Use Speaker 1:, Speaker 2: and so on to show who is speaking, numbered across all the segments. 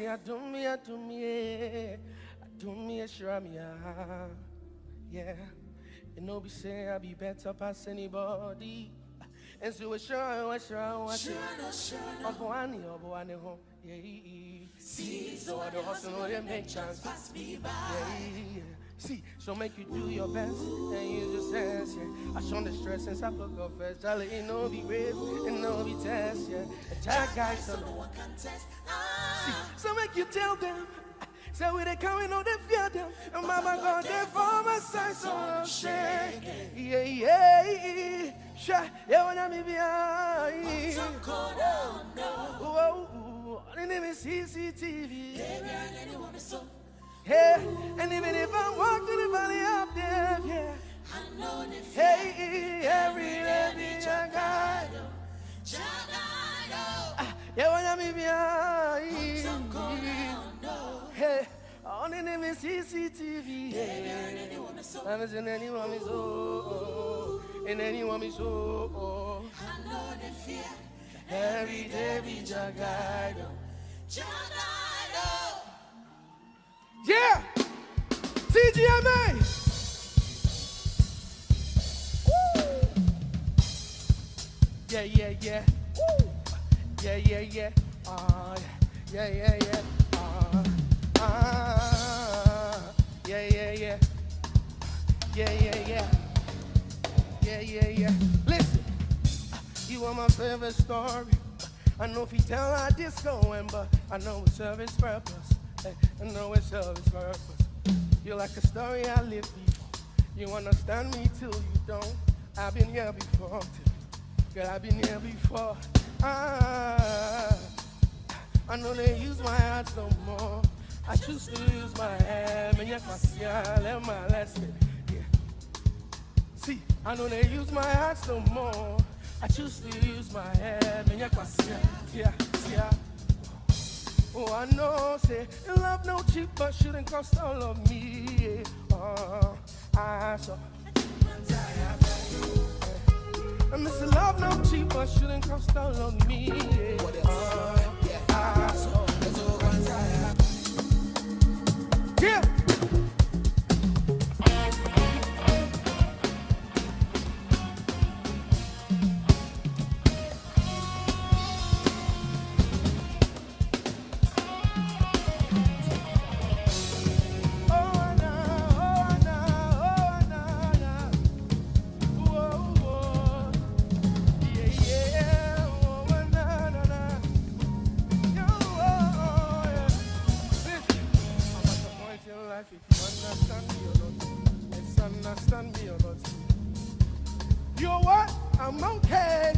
Speaker 1: I do me, sure me, yeah. You know, be say I be better past anybody. And so we're sure, I'm going home, yeah. See, so I don't hustle, no, they make chance. Pass me by. Yeah. See, so make you do your best, and you just dance, yeah. I show the stress since I put go first. I let you know be brave, and no be test, yeah. And jack guys, so no one can test. See, so make you tell them. So we they coming on, they fear them. And mama got there for my side, so I'm shake. Yeah. Sure, yeah, when I'm behind. Whoa, and even CCTV. Hey, and even if I walk to the valley up there, yeah. I know the hey, every day I got. Yeah, when I'm behind. Hey, on the name is CCTV. I'm in anyone is so, and anyone is so. I know the fear. Every day we jagado. Yeah, TGMAs. Woo. Yeah. Woo. Yeah. Yeah. Yeah. Listen, you are my favorite story. I know if you tell how this going, but I know it's service purpose. I know it's service purpose. You're like a story I lived before. You understand me till you don't. I've been here before, girl. I've been here before. I know they use my heart no more. I choose to use my hand. And let my lesson. Yeah. See, I know they use my heart no more. I choose to use my head. And yeah. Oh, I know, say, love no cheap, but shouldn't cost all of me. I saw. I miss love no cheap, but shouldn't cost all of me. I saw. Yeah. You know what? I'm okay.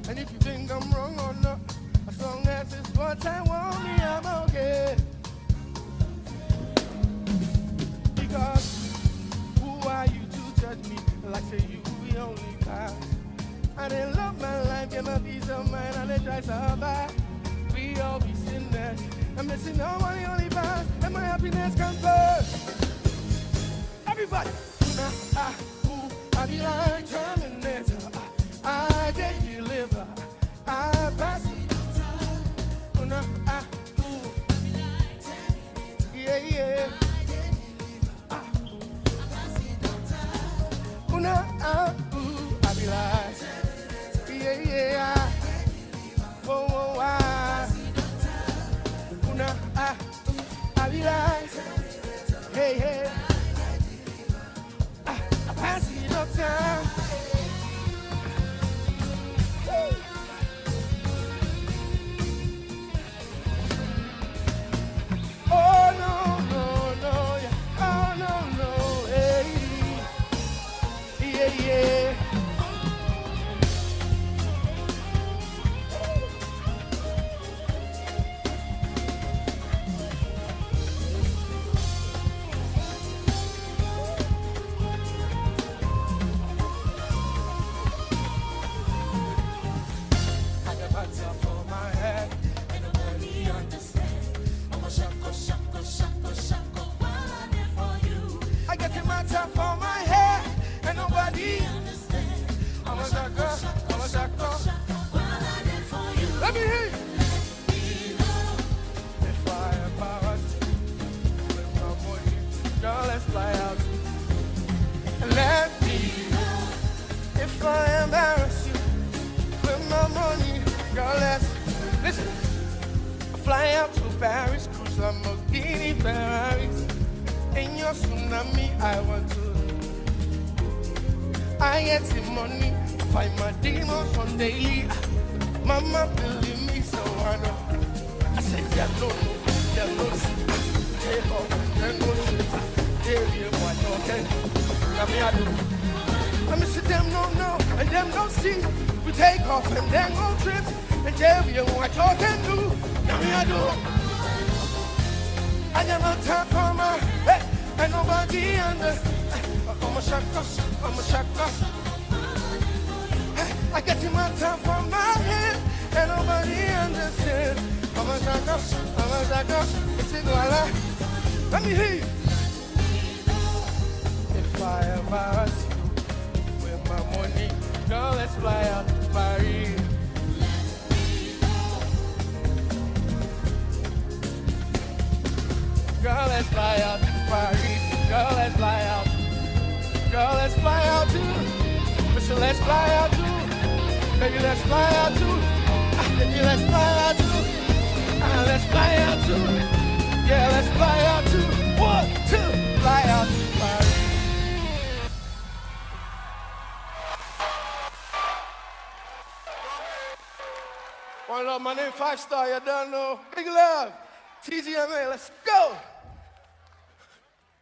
Speaker 1: And if you think I'm wrong or not, as long as it's what I want me, I'm okay. Because who are you to judge me? Like say you the only class. I didn't love my life, get my peace of mind, and they try to survive. We all be sinners. I'm missing no money, only pass, and my happiness comes first. Everybody. I be like Terminator. I get deliver. I pass it. Yeah. I be like, yeah. Whoa, I be like, hey. I pass it up time. Oh no, yeah. Oh no, hey. Yeah. Paris, cruise Lamborghini, Ferraris. In your tsunami, I want to. I get the money, find my demons on daily. Mama believe me, so I know. I said, yeah, no, take off, then go to what okay. Let me do. Let me see them no, and them don't see. We take off and then go trips and tell you what you can do. Let me do. I got no time for my hey, and nobody under. I'm a shaka. Hey, I got in my time for my head and nobody understands. I'm a shaka. It's a goala. Let me hear you. If I ever ask you with my money, girl, let's fly out to Paris. Girl, let's fly out to Paris. Girl, let's fly out. Girl, let's fly out too. Listen, let's fly out too. Baby, let's fly out too. Baby, let's fly out too. Let's fly out too. Yeah, let's fly out too. 1, 2, fly out to Paris. One love, my name 5 Star, you don't know. Big love. TGMA, let's go.